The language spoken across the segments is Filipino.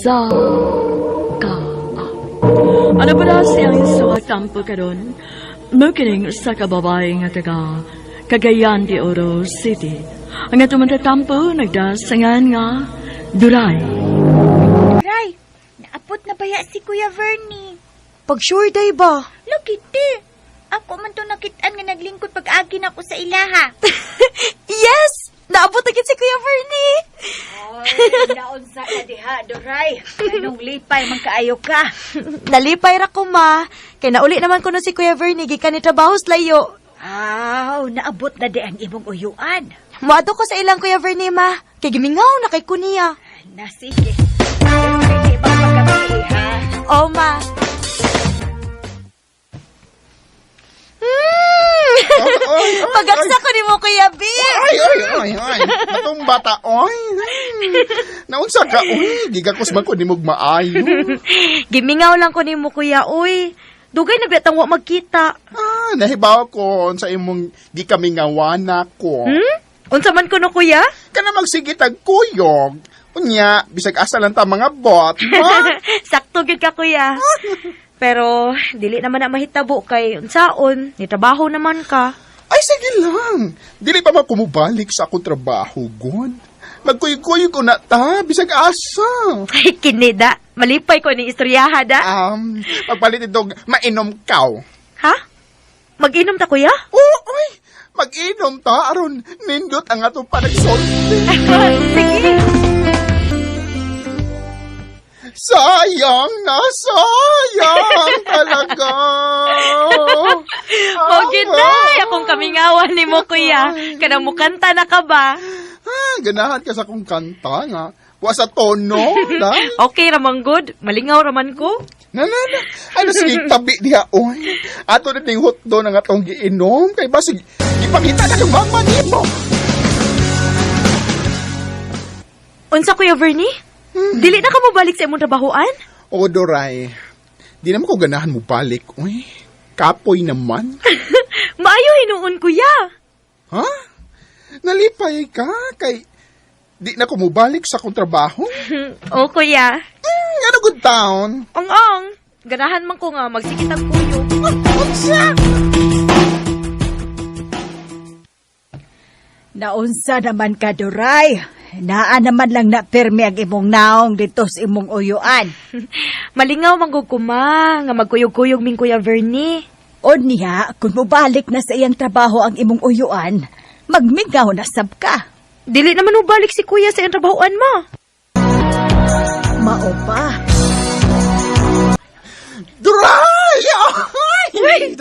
sa ka. Ano ba na siyang suwatampo ka ron? Mukining sa kababae nga taga Cagayan de Oro City. Ang atong matatampo nagdasangan nga Duray. Ray, naapot na baya si Kuya Vernie. Pag-sure day ba? Lagiti. Ako man to nakitaan nga naglingkod pag-agi na ako sa ilaha. Yes! Naabot agad si Kuya Vernie! Oy, naunsa na diha, Duray. Anong lipay man kaayo ka? Nalipay ra ko, ma. Kaya nauli naman ko na si Kuya Vernie, gikan ni trabaho sa layo. Aw, naabot na di ang imong uyuan. Muado ko sa ilang Kuya Vernie, ma. Kaya gimingaw na kay kuniya. Nasige. Pero hindi ba magkabili, ha? Oh, ma. Pagaksa ko ni mo, Kuya Bill. Ay. Itong bata, oy. Naunsa ka, oy. Gigakos man ko ni mong maayo. Gimingaw lang ko ni mo, Kuya, uy. Dugay na bitang wa magkita. Nahibaw ko sa imong di kami ngawana ko. Unsa man ko no, Kuya? Kana magsigit ang kuyog. Unya, bisag asa lang ta mga bot. Sakto gid ka, Kuya. Pero, dili naman na mahitabo kay unsaon, ni trabaho naman ka. Ay, sige lang. Dili pa makumubalik sa akong trabaho, God. Magkuyog-kuyog ko na ta, bisag asa. Ay, kinida. Malipay ko ni istoryaha, da. Pagpalit itong mainom kaw. Ha? Mag-inom ta, Kuya? Oo, oy. Mag-inom ta, aron nindot ang atong panagsolti. Sige. Sayang na sayang talaga. Mogid na. Akong kamingawan ni mo, Kuya. Kanang mukanta na ka ba? Ganahan ka sa kong kanta nga. Wa sa tono, na? Okay raman good. Malingaw raman ko. Na. Ano sige, tabi diha, oy. Ato na ting hotdo na nga tong giinom. Kay basig, ipakita na yung mama ni mo. Unsa, Kuya Vernie? Dili na ka mo balik sa imong trabahoan? O, Doray. Di naman ko ganahan mo balik, oy. Kapoy naman. Maayo hinuon, Kuya. Ha? Nalipay ka kay di na ko mo balik sa kong trabaho? O, Kuya. Ano good town? Ong-ong. Ganahan man ko nga magsikit ang kuyo. Naunsa naman ka, Duray. Naa naman lang na permi ang imong naong dito sa imong uyuan. Malingaw manggug ko, ma. Nga magkuyog-kuyog min Kuya Vernie. O niya, kung mubalik na sa iyang trabaho ang imong uyuan, magmingaw na sab ka. Dili naman mo balik si Kuya sa iyang trabahoan mo. Mao pa. Duray! Wait!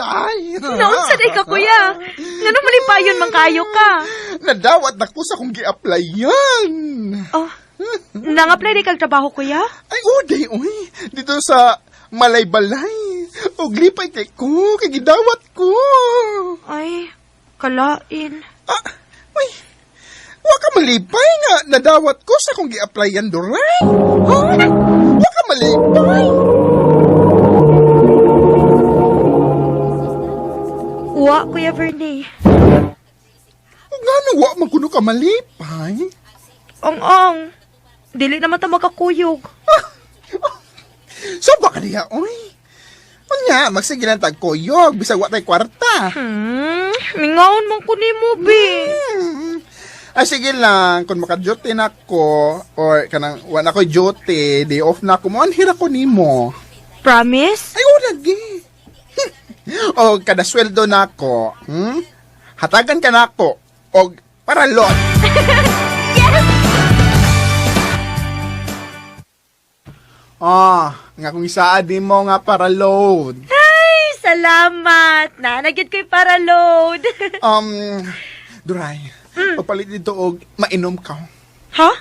Naunsa day ka, Kuya? Nga malipayon man kayo ka. Nadawat na ko sa kong gi-applyan. Oh, nang-apply day kag trabaho, Kuya? Ay, uday, uy. Dito sa Malay-Balay. O glipay kay ko, kay gidawat ko. Ay, kalain. Uy, wa ka malipay nga nadawat ko sa kong gi-applyan, Duray. Wa ka malipay. Wa, Kuya Vernie. Ngano wa man kuno ka malipay? Ong-ong. Dili naman ta magkakuyog. So ba ka diha, oy? Unya, magsige lang tagkuyog, bisag wa tay kwarta. Mingawon man ko ni mo, be. Ay, sige lang, kung maka-duty na ko, or kanang wala ko duty, day off na ko, muanhira ko nimo. Promise? Ay, lagi. O, kada sweldo na ko, hatagan ka na ko, o paralot. Nga kung isaad mo nga paralot. Ay, salamat. Nanagid ko'y para load. Duray, papalit dito og mainom ka. Ha?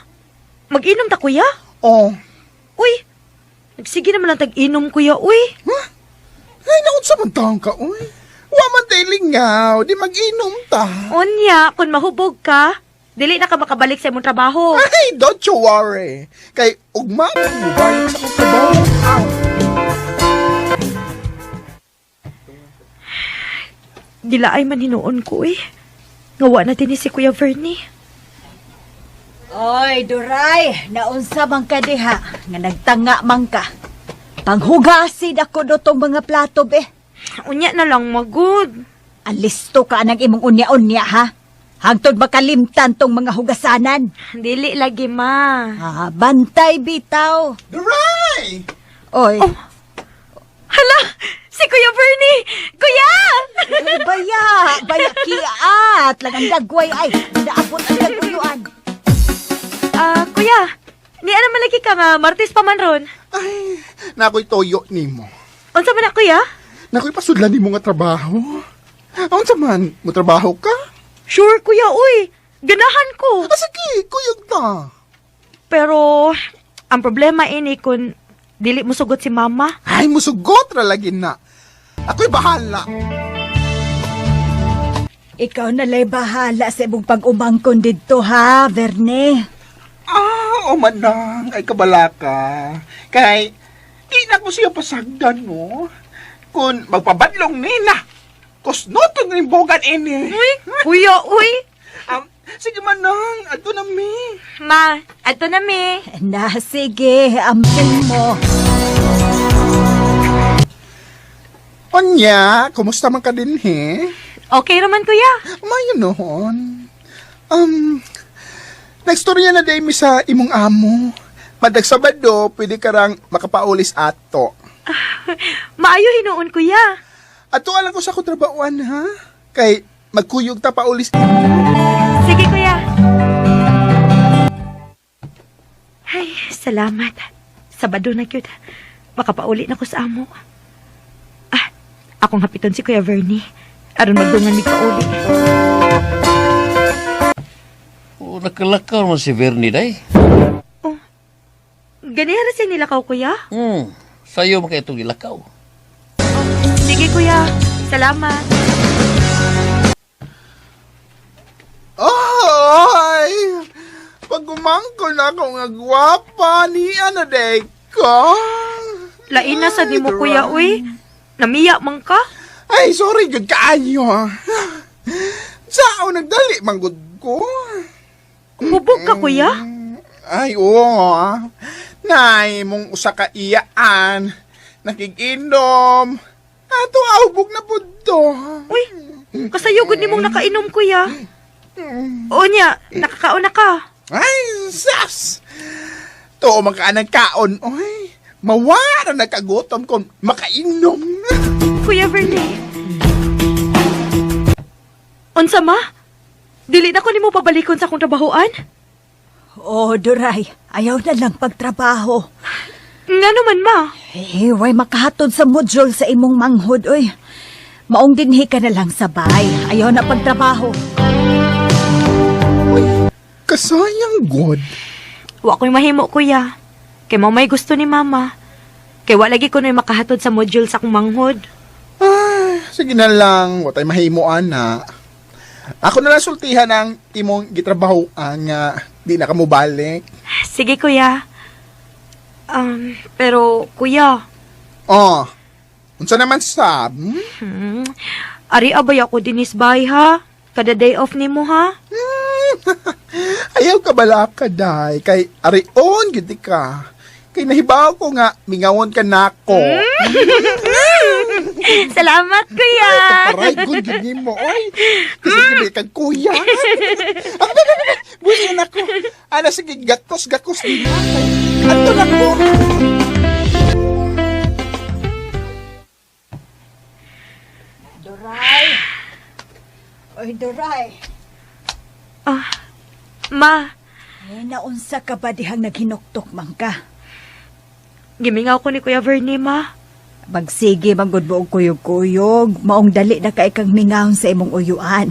Mag-inom ta, Kuya? Oh. Uy, nagsige naman ang tag-inom, Kuya, uy. Ay, naon sa mantang ka, uy. Wa man tayo lingaw, di mag-inom ta. Onya, kung mahubog ka, dili na ka makabalik sa imong trabaho. Ay, don't you worry. Kay ugma mo balik sa kong trabaho. Gila ay man hinuon ko, eh. Ngawa na din si Kuya Vernie. Oy, Duray, naunsa man ka diha, nga nagtanga man ka. Panghugasid ako do tong mga plato, be. Unya na lang, magud. Alisto ka ng imong unya-unya, ha? Hangtod makalimtan tong mga hugasanan. Dili lagi, ma. Bantay bitaw. Duray! Oy, Hala! Si Kuya Bernie! Kuya! baya kiat. Lagang dagway ay, naabot ang daguyuan. Kuya, ni ano malagi ka nga, martis pa man ron. Ay, nako'y toyo nimo. Unsa man na, kuya? Nako'y pasudlan nimo nga trabaho. Unsa man, mo trabaho ka? Sure, kuya, uy. Ganahan ko. Sige, kuyog ta. Pero, ang problema ini kung dili mo sugot si mama. Ay, musugot ra lagi na. Ako'y bahala. Ikaw nalay bahala sa imong pag-umangkon didto, ha, Verne? Manang, ay kabalaka. Kay, di na ko siya pasagdan mo. Kung magpabadlong nina, kusnoton ng bogan ini. Uy, kuya, uy. Sige manang, ato na mi. Ma, ato na mi. Na, sige, amping mo. Onya, kumusta man ka din, he? Okay naman, kuya. Mayo noon. Nagstorya na day mi sa imong amo. Madag Sabado, pwede ka rang makapaulis ato. Maayo hinuon, kuya. Ato alam ko sa kutrabawan, ha? Kay, magkuyog ta paulis. Sige, kuya. Ay, salamat. Sabado na cute. Makapauli na ko sa amo. Akong hapiton si Kuya Vernie. Aron magdungan mi pauli. Nakalakaw mo si Vernie, day. Ganihara siya nilakaw, kuya? Sa'yo mo kayo itong ilakaw. Sige, kuya. Salamat. Ay! Pag umangkol na ako nga gwapa, ni ano day ko? Lain na sa di mo, kuya, uy. Namiya man ka? Ay, sorry, good kaayo, ha? Sao nagdali, manggod ko? Hubog ka, kuya? Ay, oo, ha? Nay, mong usa ka iyaan. Nakikinom. Ato, ahubog na po to. Uy, kasayugod ni mong nakainom, kuya. O niya, nakakaon na ka. Ay, sas! To, magkaanang kaon. Oy, mawara nagkagutom kung makainom. Kuya Vernie. Unsa ma? Dili na ko nimo pabalikon sa akong trabahoan? Oh, Duray, ayaw na lang pagtrabaho. Nga naman, ma. Way makahatod sa module sa imong manghod, oy. Maong dinhi ka na lang sa bahay. Ayaw na pagtrabaho. Kasayang God. Wa ko'y mahimo, kuya. Kay mo may gusto ni mama. Kay wa lagi ko na'y makahatod sa module sa akong manghod. Ay, sige na lang. Watay mahimuan na. Ako na lang sultihan ng imong gitrabahoan nga di na ka mo balik. Sige, kuya. Pero, kuya, Oh, unsa naman sab? ari abay ako dinis bay, ha? Kada day off nimo, ha? Ayaw ka bala ka, day. Kay arion, giti ka. Kay nahibaw ko nga, mingawon ka nako. Salamat, kuya. Paray, good gini mo, oy. Kasi gini kang kuya. Buhay na ako. Ana, sige, gakos din na. Ato na ko. Duray! Oy, Duray! Ma, Naunsa ka ba dihang naghinuktok man ka? gimingaw ko ni Kuya Vernie, ma. Magsige manggod mo og kuyog-kuyog. Maong dali na ka ikang mingawon sa imong uyuan.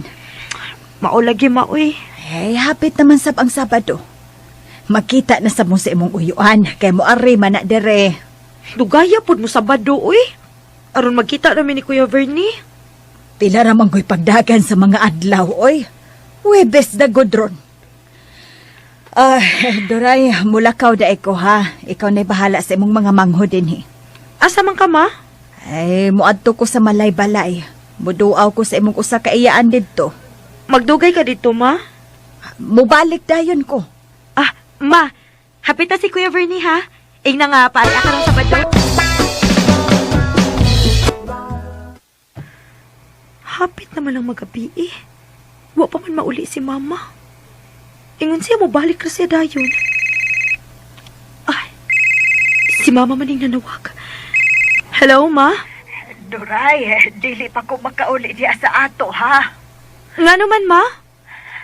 Maulagi, ma, uy. Hapit naman sab ang Sabado. Makita na sa mo sa imong uyuan. Kay mo ari man na dire. Dugaya pod mo sa bado, uy. Aron magkita namin ni Kuya Vernie. Pila ra manggoy pagdagan sa mga adlaw, oy. Webes na godron. Duray, mulakaw da ko ha. Ikaw na'y bahala sa imong mga mangho dinhi. Asa man ka, ma? Ay, muadto ko sa malay-balay. Muduaw ko sa imong usa ka iyaan didto. Magdugay ka dito, ma? Mubalik dayon ko. Ma, hapit na si Kuya Vernie ha. Ing na nga, paali ka ng Sabado. Hapit naman ang magabi eh. Wa pa man mauli si Mama. Ingon siya mo balik ra siya dayon. Ay, si Mama maning nanawag. Hello, Ma? Duray, dili pa ko makauli diya sa ato, ha? Nga naman, Ma?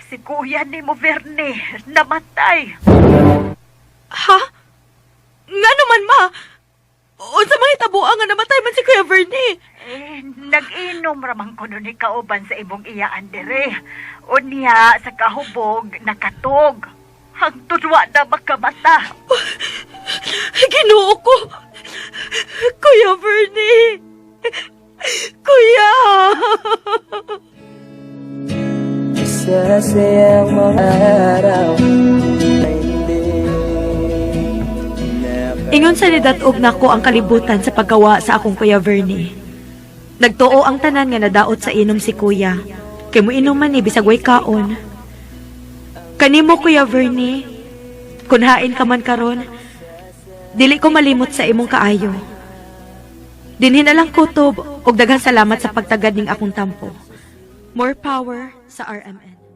Si kuya ni mo, Vernie, namatay. Ha? Nga naman, Ma? Unsa may tabuan nga namatay man si Kuya Vernie? Nag-inom ramang kuno ni kauban sa imong iyaan dire. Unya sa kahubog nakatog. Hangtod wa na makamata. Ginoo ko! Kuya Vernie! Kuya! Sasayang mga araw ay hindi Ingon sa nidatog nako ang kalibutan sa paggawa sa akong Kuya Vernie. Nagtuo ang tanan nga nadaot sa inom si Kuya. Kay mo inom man ni bisag way kaon. Kanimo Kuya Vernie, kun hain ka man karon, dili ko malimot sa imong kaayo. Dinhi na lang kutob og daghang salamat sa pagtagad ning akong tampo. More power sa RMN.